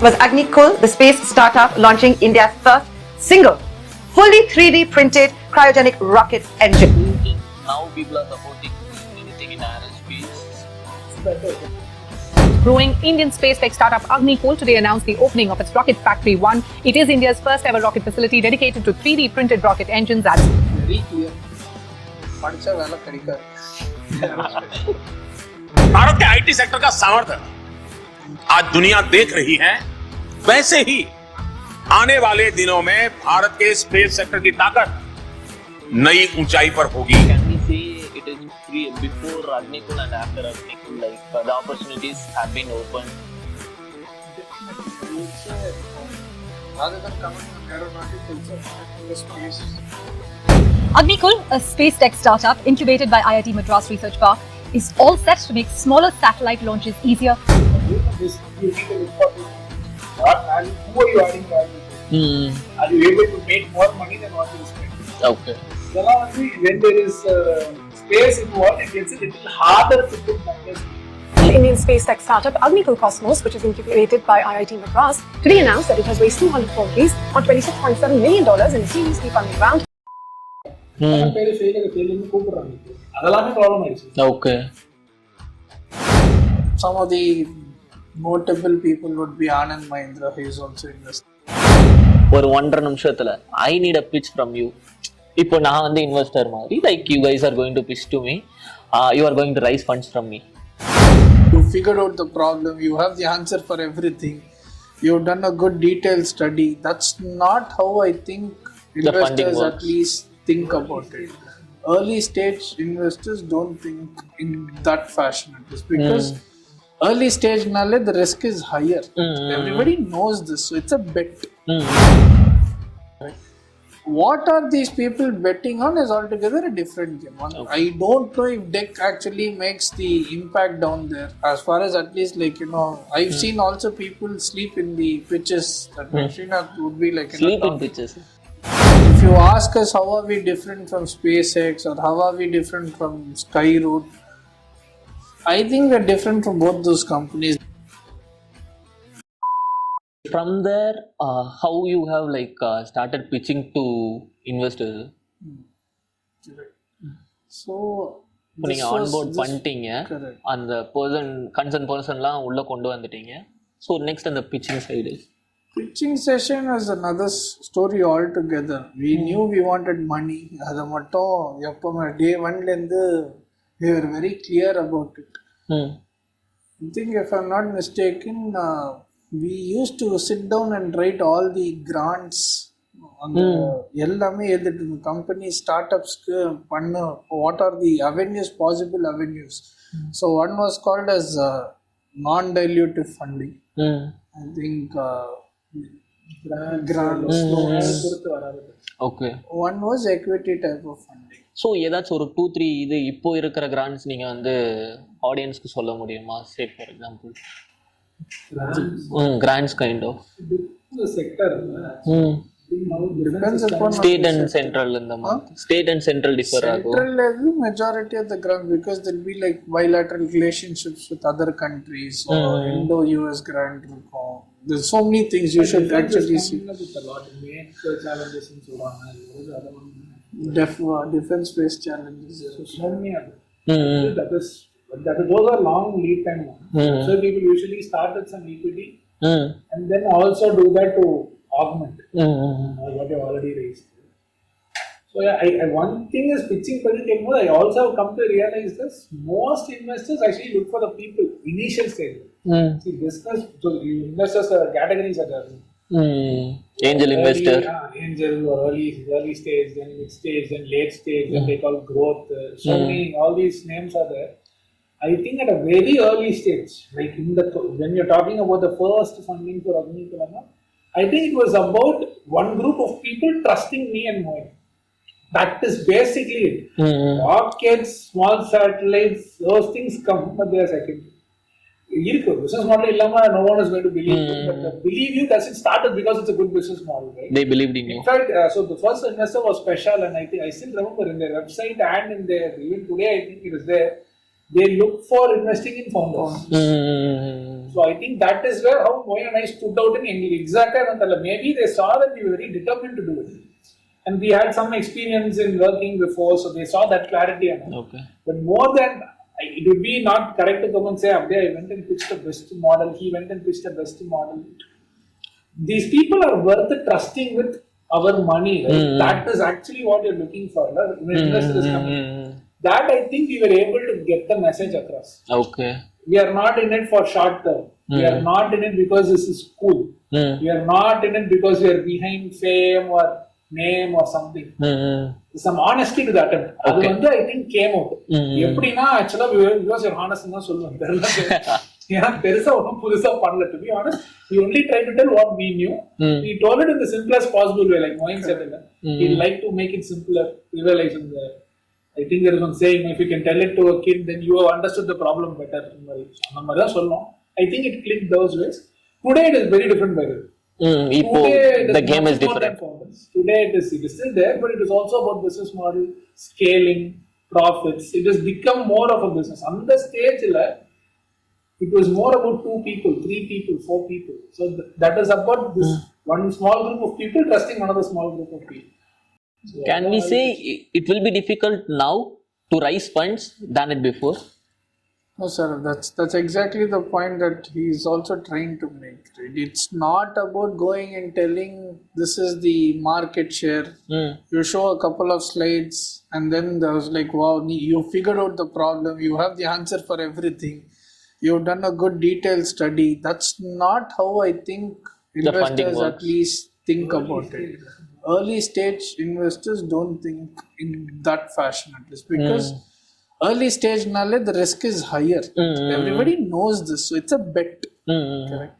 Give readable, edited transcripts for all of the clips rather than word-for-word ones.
was Agnikul, the space startup launching India's first single, fully 3D printed cryogenic rocket engine. Now people are supporting anything in aerospace. Growing Indian space tech startup Agnikul today announced the opening of its Rocket Factory 1. It is India's first ever rocket facility dedicated to 3D printed rocket engines. That's very clear. पढ़चा वाला तरीका है. भारत के IT sector का सामर्थ्य आज दुनिया देख रही है. वैसे ही आने वाले दिनों में भारत के स्पेस सेक्टर की ताकत नई ऊंचाई पर होगी. Can we say it is free before Agnikul and after Agnikul, like the opportunities have been opened? Rather than coming on aeronautics, also space. Agnikul, a space tech startup incubated by IIT Madras Research Park, is all set to make smaller satellite launches easier. This you need to look for what value, who are you adding value to? Are you able to make more money than what you spend? Okay. When there is space involved, it gets a little harder to put numbers. Indian space tech startup Agnikul Cosmos, which is incubated by IIT Madras, today announced that it has raised 200 crore rupees on $26.7 million in a Series D funding round. Okay. Some of the notable people would be Anand Mahindra, he is also invested. ஒரு 1.5 நிமிஷத்துல I need a pitch from you. இப்போ நான் வந்து investor மாதிரி, like you guys are going to pitch to me, you are going to raise funds from me. You figured out the problem, you have the answer for everything, you've done a good detailed study. That's not how I think investors at least think about it. Early stage investors don't think in that fashion, it is because early stage naale the risk is higher. Everybody knows this, so it's a bet. What are these people betting on is altogether a different game. I don't know if Deck actually makes the impact down there. As far as at least I've seen also people sleep in the pitches. That Srinath would be like Sleep in pitches. If you ask us how are we different from SpaceX or how are we different from Skyroot, I think we're different from both those companies. From there, how you have started pitching to investors? So நீங்க onboard பண்ணிட்டீங்க, அந்த concern personலாம் உள்ள கொண்டு வந்துட்டீங்க. So next அந்த pitching side is pitching session was another story altogether. We knew we wanted money. அது மட்டும் எப்பவுமே day 1 ல இருந்து we were very clear about it. I think if I'm not mistaken, we used to sit down and write all the grants on the எல்லாமே எழுதிட்டு இருந்த company startups க்கு பண்ண what are the avenues, possible avenues. So one was called as non-dilutive funding. I think grants, okay. One was equity type of funding. So ஏதாச்சும் ஒரு 2-3 இது இப்போ இருக்கிற grants நீங்க வந்து ஆடியன்ஸ்க்கு சொல்ல முடியுமா? Say for example grants kind of the sector depends upon state and central in the month. State and central differ ஆகும். Central level majority of the grants because there will be like bilateral relationships with other countries or Indo-US grant இருக்கும். There's so many things you should actually see. challenges in சொல்றாங்க. Defense space challenges. So many other. Those are long lead time ones. So people usually start with some equity and then also do that to augment what they've already raised. So one thing is pitching political more. I also have come to realize this. Most investors actually look for the people initial stage. See, business. So investors categories are there. Angel investor, angel or early stage, then mid stage, then late stage, then they call growth. So many, all these names are there. I think at a very early stage, like when you're talking about the first funding for Agnikul, I think it was about one group of people trusting me and Moin. That is basically it. Rockets, small satellites, those things come, but they are secondary. Business model illama, no one is going to believe you, but believe you doesn't start because it's a good business model, right? they believed in you. In fact, so the first investor was special, and I still remember in their website and in their, even today I think it is there. they look for investing in founders. So I think that is where how Moin and I stood out in exactly. Maybe they saw that we were very determined to do it. And we had some experience in working before, so they saw that clarity. Okay. But more than, it would be not correct to come and say, Abhay, I went and pitched the best model, he went and pitched the best model. These people are worth trusting with our money, right? That is actually what you're looking for. Investors coming. That I think we were able to get the message across. Okay. We are not in it for short term. We are not in it because this is cool. We are not in it because we are behind fame or name or something. Some honesty to that. Okay. That I think came out. Actually, because you're honest, to be honest, we only tried to tell what we knew. We told it in the simplest possible way, like Moin said. We like to make it simpler. I think there is one saying, if you can tell it to a kid, then you have understood the problem better. I think it clicked those ways. Today it is very different by the way. Today, the game is different. Today it is still there, but it is also about business model, scaling, profits. It has become more of a business. On the stage, it was more about 2 people, 3 people, 4 people. So that is about this one small group of people trusting another small group of people. So can we say it will be difficult now to raise funds than it before? No, sir. That's exactly the point that he is also trying to make. Right? It's not about going and telling this is the market share. You show a couple of slides, and then there was like, wow, you figured out the problem. You have the answer for everything. You've done a good detailed study. That's not how I think investors at least think about it. Early stage investors don't think in that fashion, at least, because early stage knowledge, the risk is higher. Everybody knows this, so it's a bet. Correct.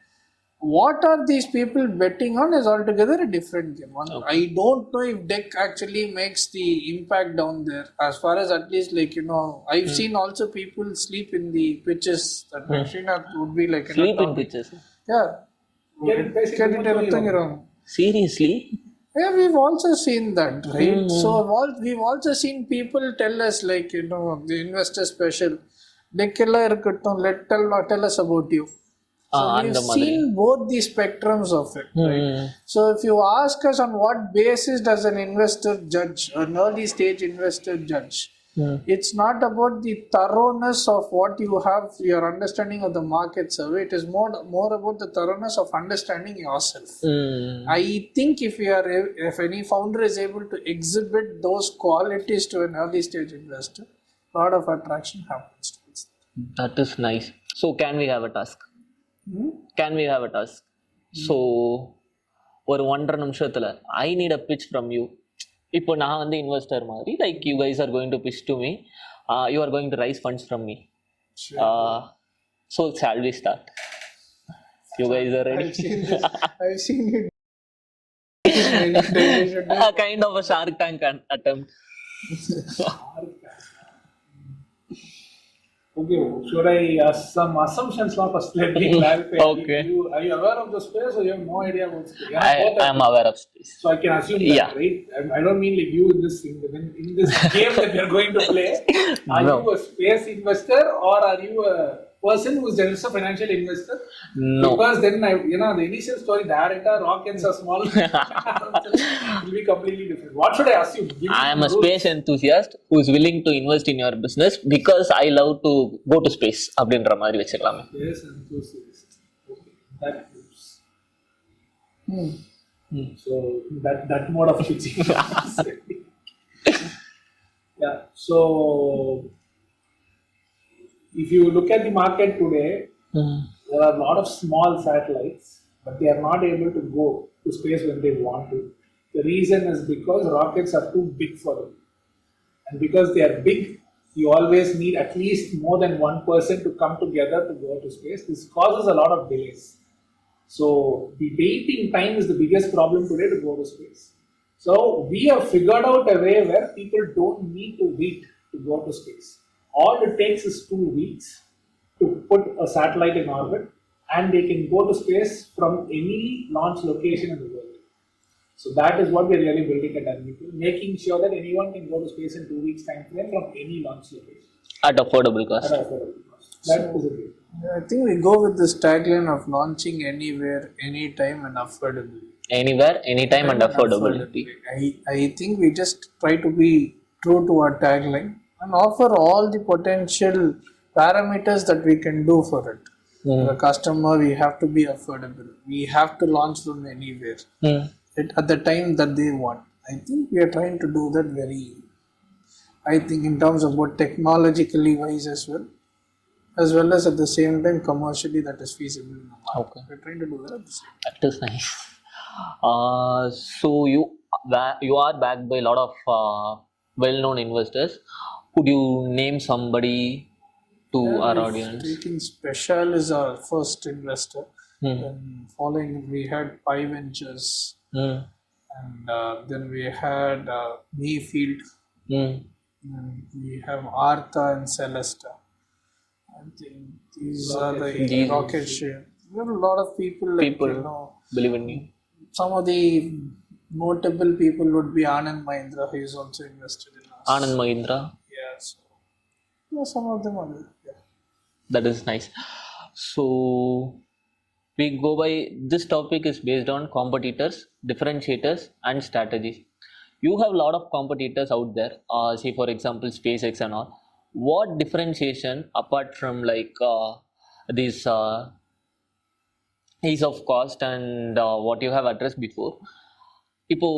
What are these people betting on is altogether a different game. I don't know if deck actually makes the impact down there. As far as at least I've seen also people sleep in the pitches. That Srinath would be like sleep in pitches. Yeah. Seriously? Yeah, we've also seen that, right? So we've also seen people tell us the investor special. Tell us about you. So we've seen both the spectrums of it, right? So if you ask us on what basis does an investor judge, an early stage investor judge, it's not about the thoroughness of what you have, your understanding of the market survey. It is more about the thoroughness of understanding yourself. I think if any founder is able to exhibit those qualities to an early stage investor, a lot of attraction happens to it. That is nice. So can we have a task? Can we have a task? So, ஒரு 1.5 நிமிஷத்துல I need a pitch from you. இப்போ நான் வந்து investor மாதிரி, like you guys are going to pitch to me, you are going to raise funds from me. So shall we start? You guys are ready? I've seen it. A kind of a Shark Tank attempt. Okay, should I ask some assumptions now first? Let me clarify. Okay. Are you aware of the space or you have no idea about space? I am aware of space. So I can assume that, right? I don't mean like you in this game that we are going to play. Are you a space investor or are you a person who is just a financial investor? No. Because then the initial story, the rockets are small. It will be completely different. What should I assume? I am a space enthusiast who is willing to invest in your business because I love to go to space. அப்படின்ற மாதிரி வெச்சுக்கலாமே. Space enthusiast. Okay. That helps. So that mode of pitching. Yeah. So if you look at the market today, there are a lot of small satellites, but they are not able to go to space when they want to. The reason is because rockets are too big for them. And because they are big, you always need at least more than one person to come together to go to space. This causes a lot of delays. So the waiting time is the biggest problem today to go to space. So we have figured out a way where people don't need to wait to go to space. All it takes is 2 weeks to put a satellite in orbit and they can go to space from any launch location in the world. So that is what we are really building at Agnikul, making sure that anyone can go to space in 2 weeks time frame from any launch location. At affordable at cost. an affordable cost. That is it. I think we go with this tagline of launching anywhere, anytime, and affordably. Anywhere, anytime, and affordability. I think we just try to be true to our tagline and offer all the potential parameters that we can do for it. The customer, we have to be affordable. We have to launch from anywhere at the time that they want. I think we are trying to do that very, I think, in terms of what technologically wise as well as at the same time commercially that is feasible in the market. Okay. We're trying to do that at the same time. That is nice. So you are backed by a lot of well-known investors. Could you name somebody to our audience? Taking Special is our first investor. Then following we had Pi Ventures, and then we had Mayfield, and we have Artha and Celesta. I think these are the rocket share. There are a lot of people like Believe in you. some of the notable people would be Anand Mahindra, who is also invested in us. Anand Mahindra. Yeah, so some of them are there. Yeah. That is nice. So we go by this topic is based on competitors, differentiators, and strategies. You have a lot of competitors out there. Say for example, SpaceX and all. What differentiation apart from like this ease of cost and what you have addressed before? இப்போ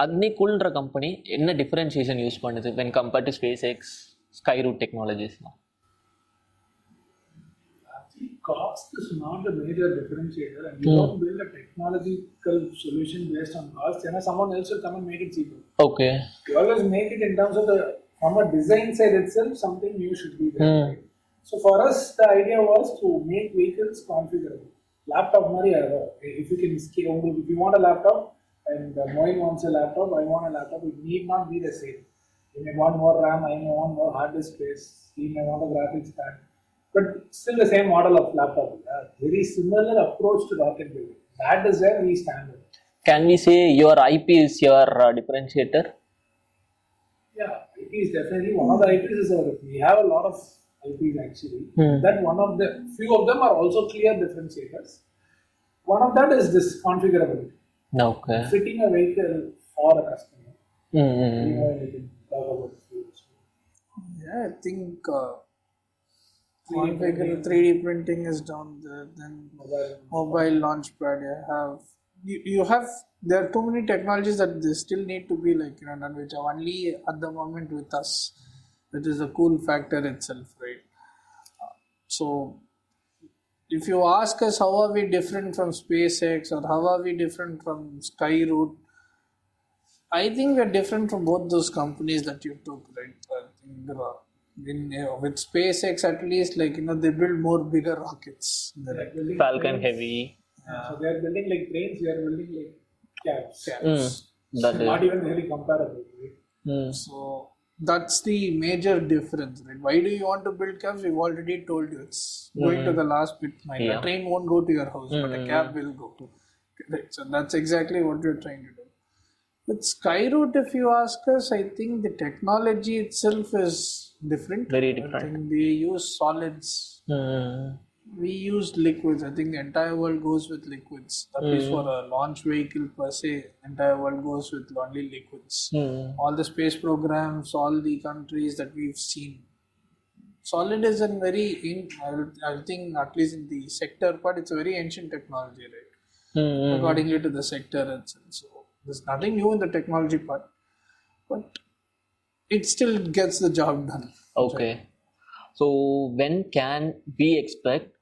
அக்னிகுல்ன்ற company என்ன differentiation use பண்ணுது when compared to SpaceX, Skyroot technologies? Cost is not a major differentiator, and you don't build a technological solution based on cost. And someone else will come and make it cheaper. Okay. You always make it in terms of from a design side itself, something new should be there. Right? So for us, the idea was to make vehicles configurable. Laptop, if you can scale, if you want a laptop and Moin wants a laptop, I want a laptop, it need not be the same. You may want more RAM, I may want more hard disk space, he may want a graphics card. But still the same model of laptop. Very similar approach to rocket building. That is where we stand. Can we say your IP is your differentiator? Yeah, IP is definitely one of the IPs is our. We have a lot of IPs actually. That one of the few of them are also clear differentiators. One of that is this configurability. Okay. Fitting a vehicle for a customer. You can talk about it. Yeah, I think. 3D printing is down there. Then mobile launchpad. There are too many technologies that they still need to be done, which are only at the moment with us, which is a cool factor itself, right? So if you ask us how are we different from SpaceX or how are we different from Skyroot, I think we are different from both those companies that you took, right? I think with SpaceX at least, they build more bigger rockets. Falcon Heavy. So they are building like trains, we are building like cabs. That Not even really comparable, right? So that's the major difference, right? Why do you want to build cabs? We've already told you it's going to the last bit. A train won't go to your house, but a cab will go. Right. So that's exactly what we're trying to do. With Skyroot, if you ask us, I think the technology itself is different. Very different. I think they use solids. We use liquids. I think the entire world goes with liquids. That is for a launch vehicle per se. The entire world goes with only liquids. All the space programs, all the countries that we've seen. Solid is I think at least in the sector part, it's a very ancient technology, right? Accordingly to the sector itself. So there's nothing new in the technology part, but it still gets the job done. Okay. So when can we expect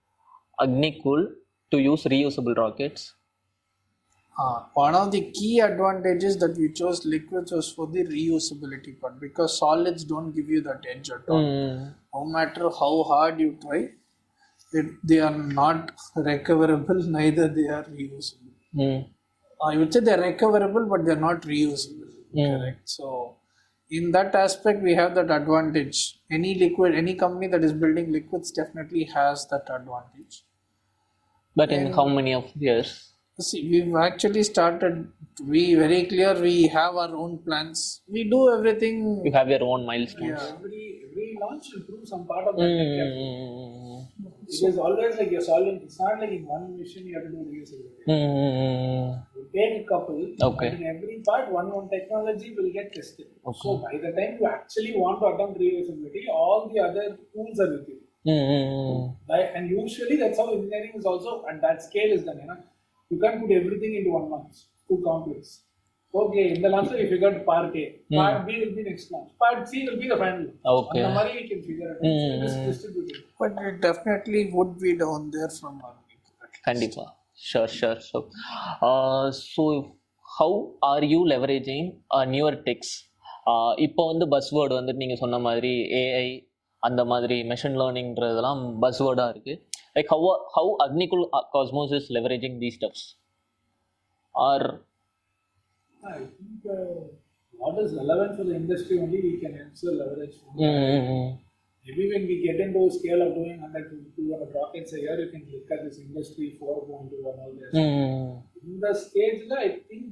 Agnikul to use reusable rockets? One of the key advantages that we chose liquids was for the reusability part, because solids don't give you that edge at all. No matter how hard you try, they are not recoverable, neither they are reusable. I would say they're recoverable, but they're not reusable. Correct. So in that aspect, we have that advantage. Any company that is building liquids definitely has that advantage. But in how many of years? See, we've actually started to be very clear. We have our own plans. We do everything. You have your own milestones. Yeah. Every launch will prove some part of that. It is always like you're solving. It's not like in one mission you have to do reusability. You take a couple. Okay. And in every part, one technology will get tested. Okay. So by the time you actually want to attempt reusability, all the other tools are with you. And usually that's how engineering is also at that scale is done. You can't put everything into 1 month. Too complex. Okay, in the launcher we figured part A. Part B will be next launch. Part C will be the final. Okay. On the money we can figure it out. It is distributed. But it definitely would be down there from our Kandipa. Sure. So how are you leveraging newer techs? இப்போ வந்து பஸ்வேர்டு வந்து நீங்கள் சொன்ன மாதிரி AI அந்த மாதிரி machine லேர்னிங்கிறதெல்லாம் பஸ்வேர்டாக இருக்குது. Like how Agnikul Cosmos is leveraging these stuffs? Or I think what is relevant for the industry only we can also leverage. Maybe when we get into a scale of doing 100 to 200 rockets a year, you can look at this industry 4.2 and all this. In the stage, I think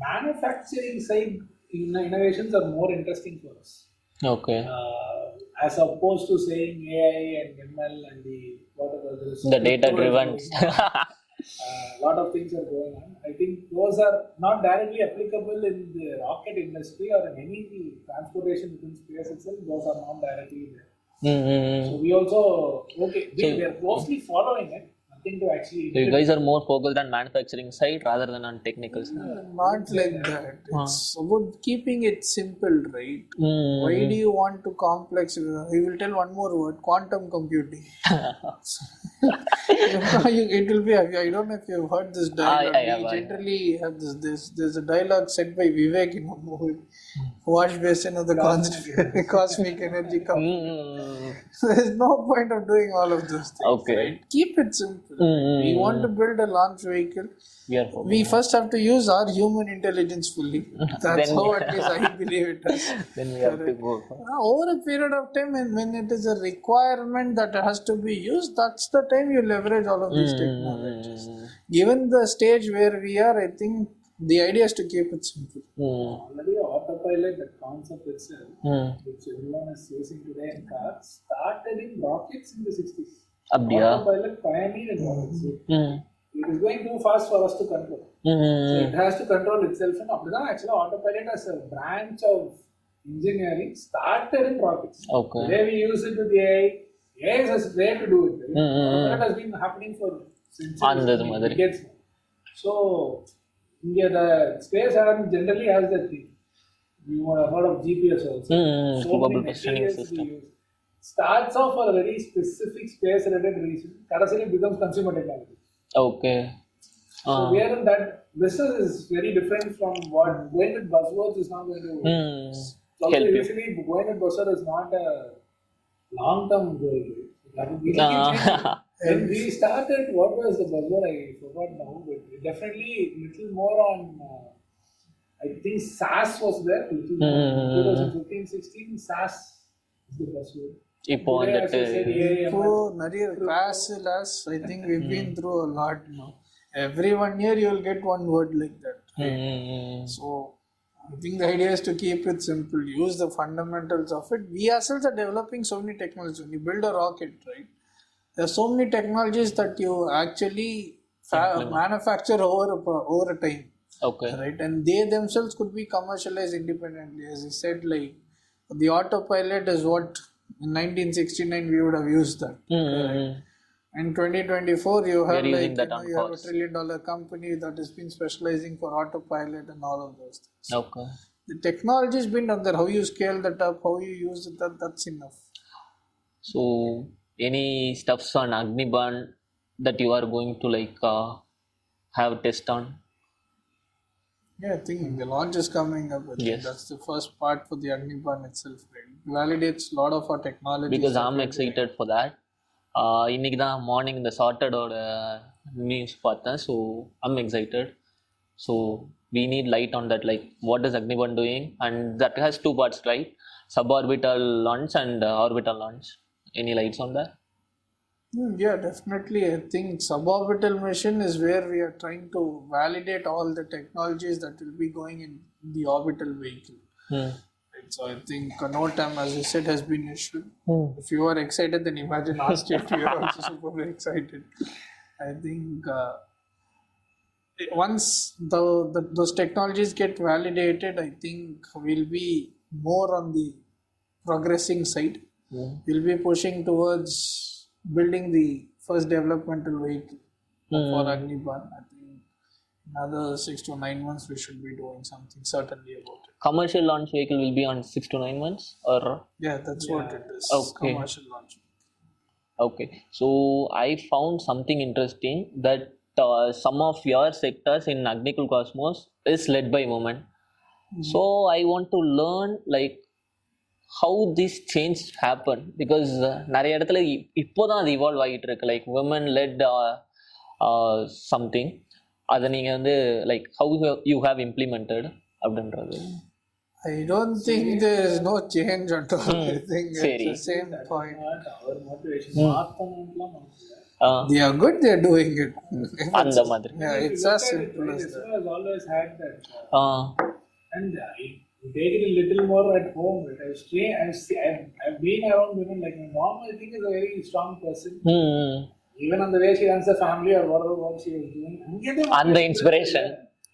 manufacturing side innovations are more interesting for us. Okay. As opposed to saying AI and ML and the data driven. A lot of things are going on. I think those are not directly applicable in the rocket industry or in any transportation within space itself. Those are not directly there. So we also we are closely following it. Nothing to actually. So you guys are more focused on manufacturing side rather than on technical side. Not like that. It's about keeping it simple, right? Why do you want to complex? You will tell one more word: quantum computing. It will be. I don't know if you've heard this dialogue. We generally have this. There's a dialogue said by Vivek in a movie. Wash basin of the cosmic energy company. So there's no point of doing all of those things. Okay. Right? Keep it simple. We want to build a launch vehicle. We first have to use our human intelligence fully. That's how at least I believe it is. Then we have to go. Over a period of time, and when it is a requirement that has to be used, that's the time you leverage all of these technologies. Given the stage where we are, I think the idea is to keep it simple. Already autopilot, that concept itself, which everyone is using today in cars, started in rockets in the 60s. Autopilot pioneered in rockets. It is going too fast for us to control. So it has to control itself. And actually, autopilot as a branch of engineering started in rockets. Okay. Today we use it with AI. AI is a way to do it. Autopilot has been happening for centuries, decades now. So, India, the space generally has that thing. You would have heard of GPS also. Probable positioning system. Starts off for a very specific space-related reason. Currently becomes consumer technology. Okay. So we are in that. Business is very different from what going with buzzwords is not going to. Also, usually going with buzzword is not a long-term goal. When we started, what was the buzzword? I forgot now. But definitely little more on. I think SaaS was there. 2015-16 SaaS is the buzzword. இப்போ வந்துட்டு நிறைய classes I think we've been through a lot now. Every 1 year you will get one word like that. So I think the idea is to keep it simple. Use the fundamentals of it. We ourselves are developing so many technologies. When you build a rocket, right? There are so many technologies that you actually manufacture over a time. Okay. Right, and they themselves could be commercialized independently. As I said, like the autopilot is what in 1969 we would have used that. In 2024 you have you have $1 trillion company that has been specializing for autopilot and all of those things. Okay. The technology has been done there. How you scale that up, how you use it, that's enough. So any stuffs on Agnibaan that you are going to have test on? Yeah, I think the launch is coming up. Yes. That's the first part for the Agnibaan itself. Right? It validates a lot of our technology. Because I'm excited for that. இன்னைக்கு தான் morning இந்த சார்ட்டடோட news பார்த்தேன். So I'm excited. So we need light on that, like what is Agnibaan doing, and that has 2 parts, right? Suborbital launch and orbital launch. Any lights on that? Yeah, definitely. I think suborbital mission is where we are trying to validate all the technologies that will be going in the orbital vehicle. Right, so I think no time, as you said, has been issued. If you are excited, then imagine last year we are also super excited. I think once those technologies get validated, I think we'll be more on the progressing side. We'll be pushing towards building the first developmental vehicle for Agnibaan. I think another 6 to 9 months we should be doing something certainly about it. Commercial launch vehicle will be on 6 to 9 months, or Yeah, that's what it is. Okay. Commercial launch. okay. So I found something interesting that some of your sectors in Agnikul Cosmos is led by women. So I want to learn like how this change happened, because நிறைய இடத்துல இப்போதான் அது evolve ஆகிட்டு இருக்கு, like women led something. அதை நீங்கள் வந்து like how you have implemented அப்படின்றது. I don't think there is no change at all. I think it's Seri. the same point. Our motivation. They are good, they are doing it. அந்த மாதிரி. Yeah, it's as simple as that. has always had that. Ah And I take it a little more at home. I've been around women. Like my mom, I think, is a very strong person. Even on the way she runs the family or whatever work she is doing. And the inspiration.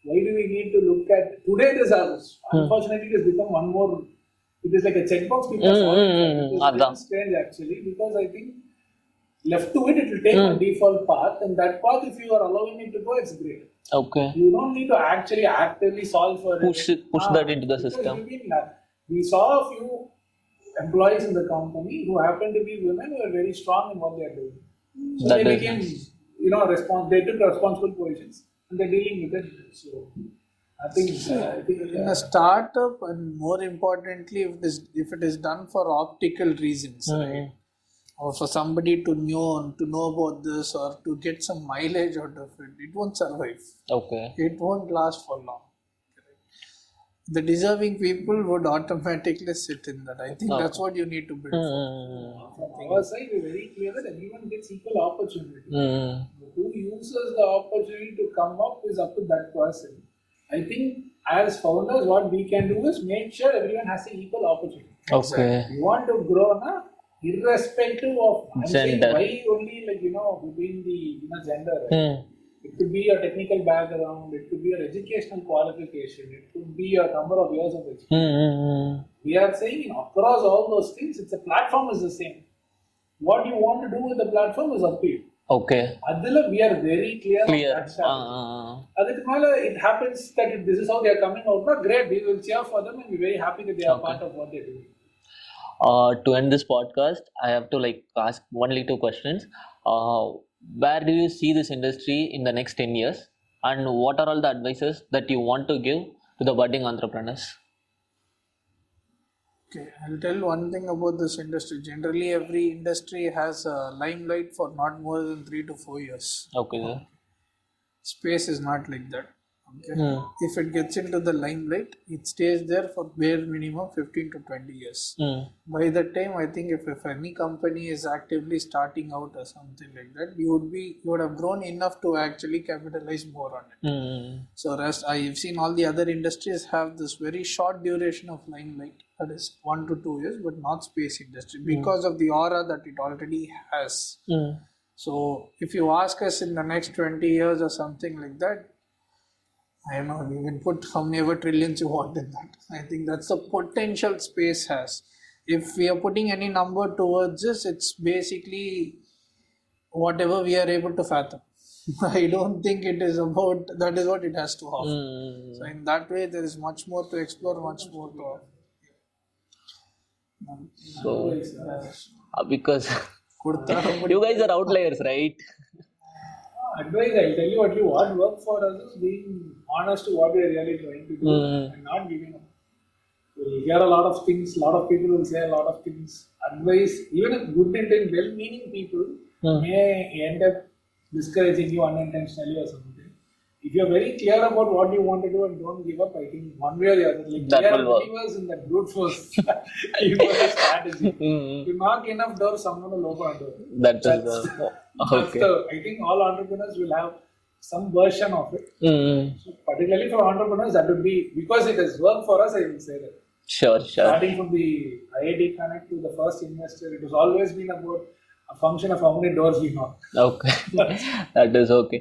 Why do we need to look at today? This house. Unfortunately, it has become one more. It is like a checkbox because it is very strange actually, because I think left to it will take a default path, and that path, if you are allowing it to go, it's great. Okay. You don't need to actually actively solve for Push that into the system. We saw a few employees in the company who happened to be women who are very strong in what they are doing. So That they is became, nice. they took responsible positions and they're dealing with it. So I think In a startup, and more importantly, if it is done for optical reasons, right? Or for somebody to know about this or to get some mileage out of it, it won't survive. Okay. It won't last for long. The deserving people would automatically sit in that. I think that's what you need to build for. from our side, we're very clear that everyone gets equal opportunity. Who uses the opportunity to come up is up to that person. I think as founders, what we can do is make sure everyone has an equal opportunity. Okay. You want to grow now, irrespective of Gender. why only between the gender. Right? It could be a technical background, it could be your educational qualification, it could be a number of years of experience. We are saying across all those things, it's a platform is the same. What you want to do with the platform is up to you. Okay. Adila, we are very clear. Clear. On that it happens that this is how they are coming out. Not great, we will cheer for them and be very happy that they are part of what they do. To end this podcast, I have to ask only 2 questions. Where do you see this industry in the next 10 years? And what are all the advices that you want to give to the budding entrepreneurs? Okay, I'll tell one thing about this industry. Generally, every industry has a limelight for not more than 3 to 4 years. Okay. Space is not like that. Okay. If it gets into the limelight, it stays there for bare minimum 15 to 20 years. By that time, I think if any company is actively starting out or something like that, you would have grown enough to actually capitalize more on it. So I've seen all the other industries have this very short duration of limelight, that is 1 to 2 years, but not space industry because of the aura that it already has. So if you ask us in the next 20 years or something like that, I don't know, you can put how many ever trillions you want in that. I think that's the potential space has. If we are putting any number towards this, it's basically whatever we are able to fathom. I don't think it is about, that is what it has to offer. So in that way, there is much more to explore, much more to offer. So, because you guys are outliers, right? Advice, I'll tell you what worked for us is being honest to what we are really trying to do and not giving up. We'll hear a lot of things, a lot of people will say a lot of things. Advice, even if good intent, well-meaning people may end up discouraging you unintentionally or something. if you're very clear about what you want to do and don't give up, I think one way or the other, like That we are will work. believers in that brute force universe strategy. You knock enough doors, someone will open a door. That is That's, the that's okay. I think all entrepreneurs will have some version of it. So particularly for entrepreneurs, that would be, because it has worked for us, I will say that. Sure. Starting from the IIT Connect to the first investor, it has always been about a function of how many doors we knock. Okay, that is okay.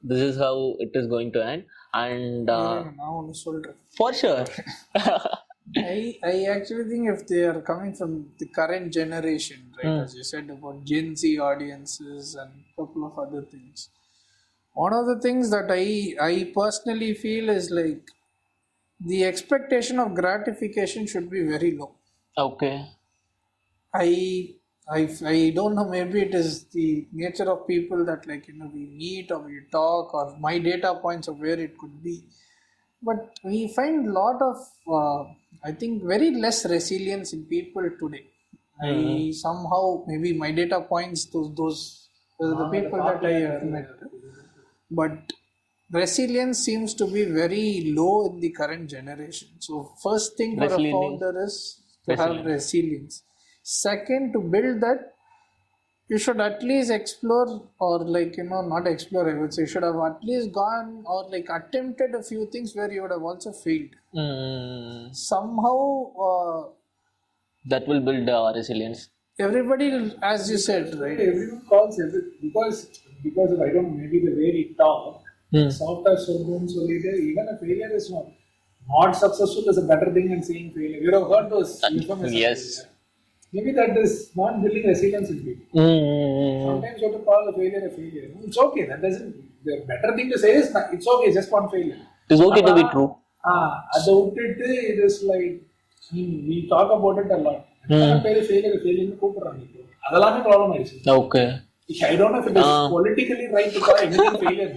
This is how it is going to end, and நான் ஒன்று சொல்கிறேன். for sure. I actually think if they are coming from the current generation, right, as you said about Gen Z audiences and a couple of other things, one of the things that I personally feel is like the expectation of gratification should be very low. Okay. I don't know, maybe it is the nature of people that, like, you know, we meet or we talk, or my data points of where it could be, but we find a lot of I think very less resilience in people today. I somehow, maybe my data points to those the people that I have met, but resilience seems to be very low in the current generation. So first thing for a founder is to have resilience. Second, to build that, you should at least explore, or like, you know, not explore, I would say, you should have at least gone or like attempted a few things where you would have also failed. Somehow That will build resilience. everybody, as you said, right, Everyone calls because of, I don't know, maybe the way we talk, software சொல்றோம்னு சொல்லிட்டு, even a failure is not successful is a better thing than saying failure. You have heard those euphemisms. Yes. Maybe that is not building resilience in people. Sometimes you have to call a failure a failure. It's okay. That doesn't. The better thing to say is it's okay. Just one failure. It is okay to be true. At the விட்டுட்டு it is like we talk about it a lot. failure கூப்பிடுறாங்க. அதெல்லாமே problem ஆயிடுச்சு. Okay. I don't know if it is politically right to call anything failure.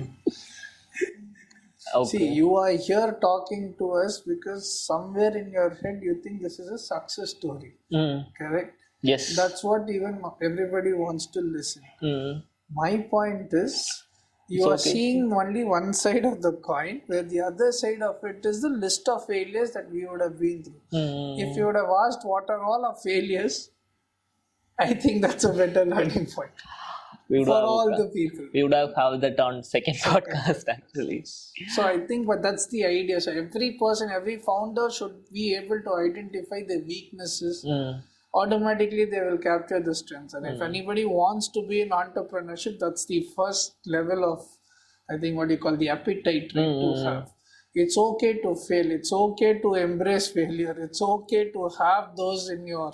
Okay. see, you are here talking to us because somewhere in your head you think this is a success story. Correct? Yes. That's what even everybody wants to listen. My point is, you are seeing only one side of the coin, where the other side of it is the list of failures that we would have been through. If you would have asked what are all our failures, I think that's a better learning point for all the people. We would have that on second podcast actually. So I think, but that's the idea. So every person, every founder should be able to identify the weaknesses. Automatically they will capture the strengths. And if anybody wants to be in entrepreneurship, that's the first level of, I think, what you call the appetite, right, to have. It's okay to fail. It's okay to embrace failure. It's okay to have those in your